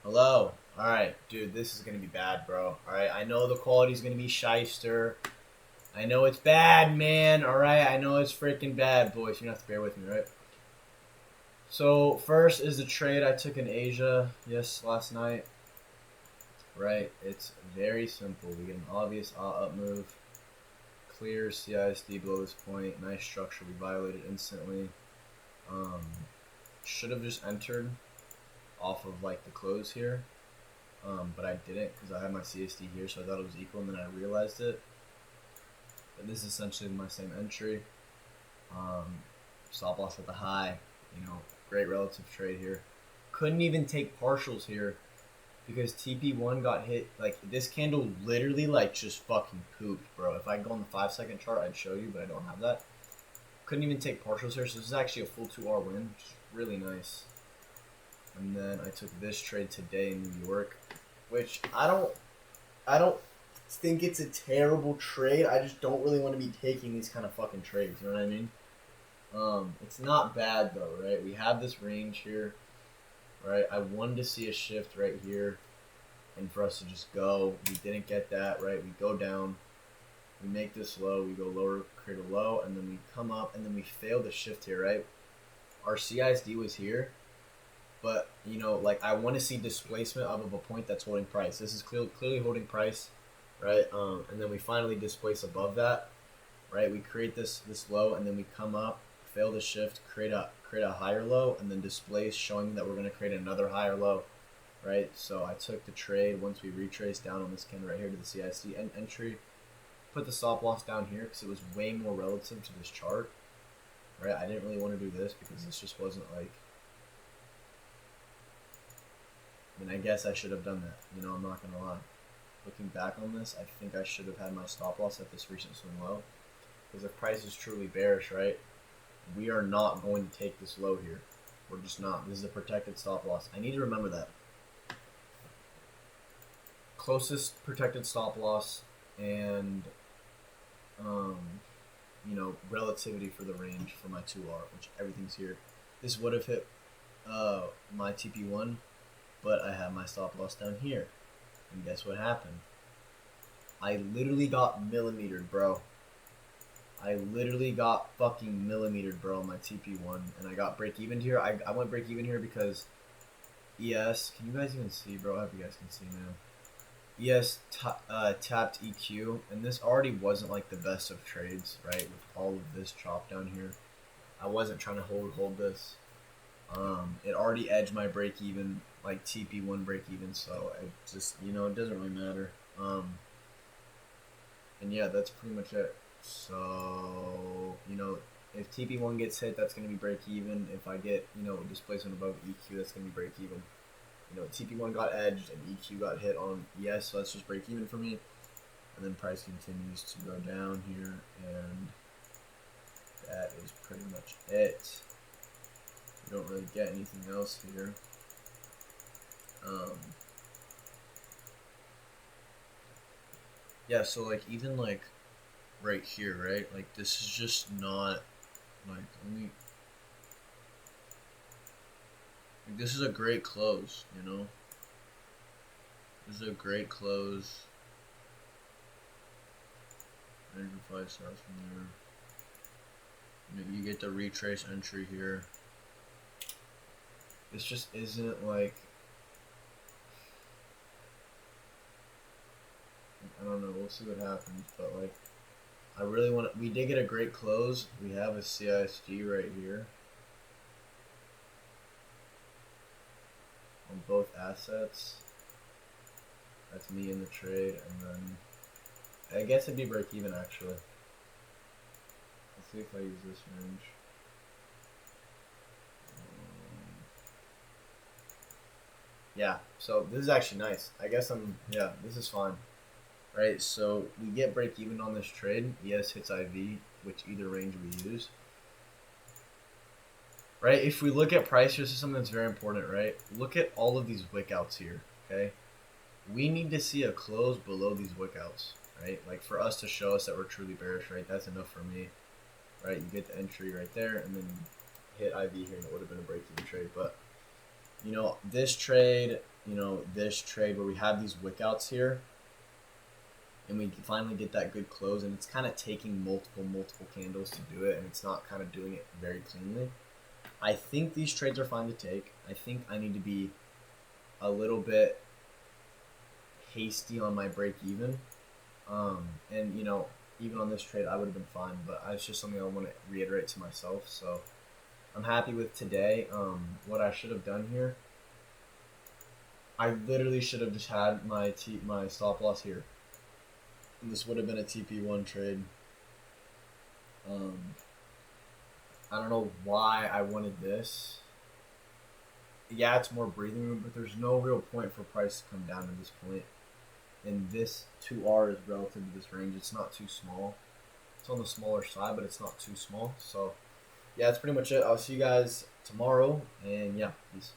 Hello. Alright, dude, this is gonna be bad, bro. Alright, I know the quality's gonna be shyster. I know it's bad, man. Alright, I know it's freaking bad, boys. You have to bear with me, right? So, first is the trade I took in Asia, yes, last night. Right, it's very simple. We get an obvious up move. Clear CISD below this point. Nice structure. We violated instantly. Um, should have just entered off of like the close here. But I didn't because I had my CSD here, so I thought it was equal, and then I realized it. But this is essentially my same entry. Um, Stop loss at the high. Great relative trade here. Couldn't even take partials here because TP1 got hit. Like, this candle literally, like, just fucking pooped, bro. If I go on the 5-second chart, I'd show you, but I don't have that. Couldn't even take partials here, so this is actually a full 2R win, which is really nice. And then I took this trade today in New York, which I don't think it's a terrible trade. I just don't really want to be taking these kind of fucking trades. You know what I mean? It's not bad though, right? We have this range here, right? I wanted to see a shift right here, and for us to just go. We didn't get that, right? We go down, we make this low, we go lower, create a low, and then we come up, and then we fail the shift here, right? Our CISD was here, but like I want to see displacement of a point that's holding price. This is clearly holding price, right? And then we finally displace above that, right? We create this low, and then we come up, fail the shift, create a higher low, and then displace, showing that we're going to create another higher low, right? So I took the trade once we retraced down on this candle right here to the CIC entry, put the stop loss down here because it was way more relative to this chart, right? I didn't really want to do this because this just wasn't like. I guess I should have done that. I'm not gonna lie. Looking back on this, I think I should have had my stop loss at this recent swing low, because if price is truly bearish, right, we are not going to take this low here. We're just not. This is a protected stop loss. I need to remember that. Closest protected stop loss and relativity for the range for my 2R, which everything's here. This would have hit my TP1, but I have my stop loss down here. And guess what happened? I literally got millimetered, bro. I literally got fucking millimetered, bro, on my TP1. And I got break even here. I went break even here because ES, can you guys even see, bro? I hope you guys can see, man. ES tapped EQ, and this already wasn't like the best of trades, right? With all of this chop down here, I wasn't trying to hold this. It already edged my break even, like TP1 break even, so it just it doesn't really matter. And yeah, that's pretty much it. So if TP1 gets hit, that's gonna be break even. If I get displacement above EQ, that's gonna be break even. TP1 got edged and EQ got hit on ES, so that's just break even for me. And then price continues to go down here, and that is pretty much it. You don't really get anything else here. Yeah, so like even like right here, right? Like this is just not like this is a great close, This is a great close. 5 stars from there. You get the retrace entry here. This just isn't like, I don't know, we'll see what happens, but like I really want we did get a great close. We have a CISG right here on both assets. That's me in the trade, and then I guess it'd be break even actually. Let's see if I use this range. Yeah, so this is actually nice. I guess this is fine. Right, so we get break even on this trade. ES hits IV, which either range we use. Right, if we look at price, this is something that's very important, right? Look at all of these wick outs here, okay? We need to see a close below these wick outs, right? Like for us to show us that we're truly bearish, right? That's enough for me, right? You get the entry right there, and then hit IV here, and it would have been a break even trade. But, this trade, this trade where we have these wick outs here and we finally get that good close, and it's kind of taking multiple candles to do it, and it's not kind of doing it very cleanly. I think these trades are fine to take. I think I need to be a little bit hasty on my break even. And even on this trade, I would have been fine, but it's just something I want to reiterate to myself. So I'm happy with today. What I should have done here, I literally should have just had my stop loss here, and this would have been a TP1 trade. I don't know why I wanted this. Yeah, it's more breathing room, but there's no real point for price to come down at this point. And this 2R is relative to this range. It's not too small. It's on the smaller side, but it's not too small. So, yeah, that's pretty much it. I'll see you guys tomorrow, and yeah, peace.